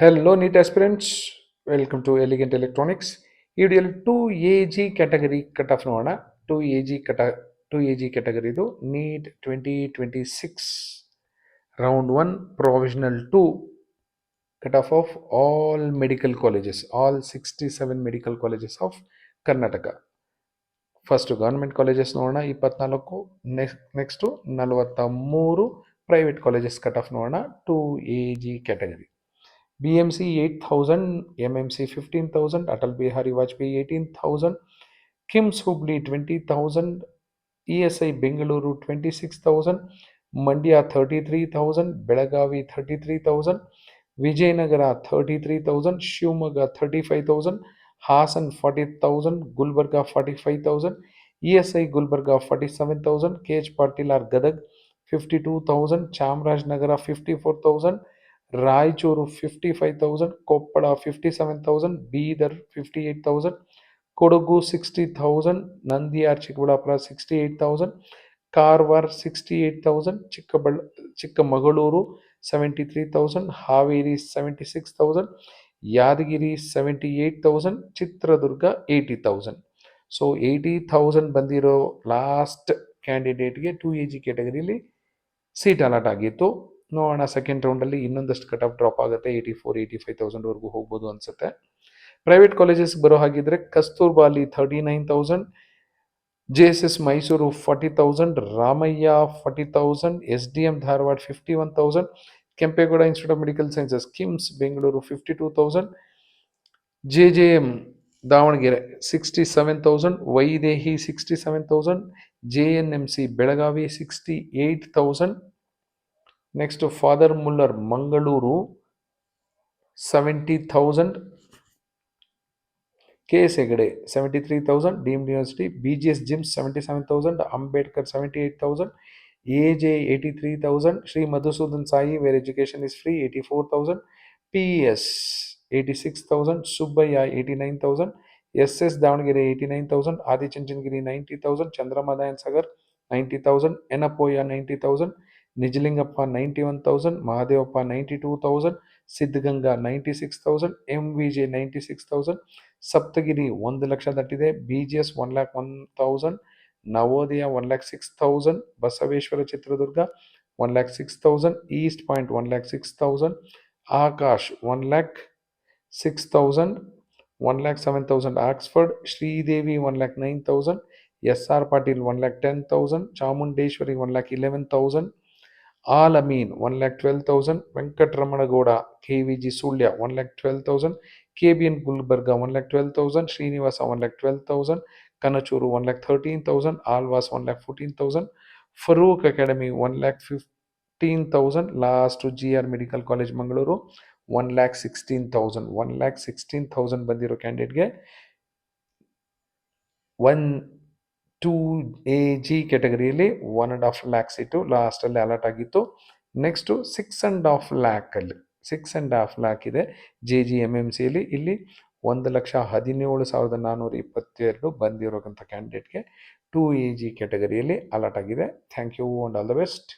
Hello, NEET aspirants. Welcome to Elegant Electronics. ಈ ವಿಡಿಯೋಲಿ 2AG category cut off ನೋಡೋಣ. 2AG ಕ್ಯಾಟಗರಿದು NEET 2026 round 1 provisional 2 cut off all medical colleges, all 67 medical colleges of Karnataka. First government colleges ನೋಡೋಣ 24, next 43 private colleges cut off ನೋಡೋಣ 2AG category. BMC 8,000, MMC 15,000, Atal Bihari Vajpayee 18,000, KIMS Hubli 20,000, ESI Bengaluru 26,000, Mandya 33,000, Belagavi 33,000, Vijayanagara 33,000, Shivamogga 35,000, Hasan 40,000, Gulbarga 45,000, ESI Gulbarga 47,000, KH Patil or Gadag 52,000, Chamarajnagara 54,000, Raichur 55,000, Koppal 57,000, Bidar 58,000, Kodagu 60,000, ನಂದಿಯಾರ್ Chikkaballapur 68,000, Karwar 68,000, Chikkamagaluru 73,000, Haveri 76,000, Yadgir 78,000, Chitradurga 80,000. So 80,000 ಬಂದಿರೋ last ಕ್ಯಾಂಡಿಡೇಟ್ಗೆ 2AG ಕ್ಯಾಟಗರಿಲಿ seat allot ಆಗಿತ್ತು. ನೋಡೋಣ second ರೌಂಡಲ್ಲಿ ಇನ್ನೊಂದಷ್ಟು cut off drop ಆಗುತ್ತೆ, 84,000-85,000ವರೆಗೂ ಹೋಗ್ಬೋದು ಅನ್ಸುತ್ತೆ. ಪ್ರೈವೇಟ್ ಕಾಲೇಜಸ್ ಬರೋ ಹಾಗಿದ್ರೆ ಕಸ್ತೂರ್ಬಾ ಅಲ್ಲಿ 39,000, JSS Mysuru 40,000, Ramaiah 40,000, SDM Dharwad 51,000, Kempegowda institute of medical sciences KIMS Bengaluru 52,000, JJM Davanagere 67,000, Vydehi 67,000, JNMC Belagavi 68,000. Next father Muller Mangaluru 70,000, KS Hegde 73,000, deemed university, BGS GIMS 77,000, Ambedkar 78,000, AJ 83,000, Shri Madhusudan Sai where education is free 84,000, PES 86,000, Subbaiah 89,000, SS Davanagere 89,000, Adichunchanagiri 90,000, ಚಂದ್ರಮದಾಯನ್ ಸಾಗರ್ 90,000, ಎನಪೋಯ 90,000, ನಿಜಲಿಂಗಪ್ಪ 91,000, ಮಹಾದೇವಪ್ಪ 92,000, ಸಿದ್ಧಗಂಗಾ 96,000, MVJ 96,000, ಸಪ್ತಗಿರಿ 1,00,000 ದಾಟಿದೆ, BGS 1,01,000, Navodaya 1,06,000, Basaveshwara Chitradurga 1,06,000, East point 1,06,000, Akash 1,06,000, 1,07,000 Oxford, Sridevi 1,09,000, SR Patil 1,10,000, Chamundeshwari 1,11,000, all Amin 1,12,000, Venkataramana Gowda KVG Sullia 1,12,000, KBN Gulbarga 1,12,000, Srinivasa 1,12,000, Kanachur 1,13,000, Alva's 1,14,000, Farooq academy 1,15,000, last GR medical college Mangaluru 1,16,000. 1,16,000 ಬಂದಿರೋ ಕ್ಯಾಂಡಿಡೇಟ್ಗೆ 2AG ಕ್ಯಾಟಗರಿಯಲ್ಲಿ 1.5 lakh seat ಲಾಸ್ಟಲ್ಲಿ allot ಆಗಿತ್ತು. Next 6.5 lakh ಇದೆ JGMMCಯಲ್ಲಿ. ಇಲ್ಲಿ 1,17,422 ಬಂದಿರೋಂಥ ಕ್ಯಾಂಡಿಡೇಟ್ಗೆ 2AG ಕ್ಯಾಟಗರಿಯಲ್ಲಿ ಅಲಾಟ್ ಆಗಿದೆ. Thank you and all the best.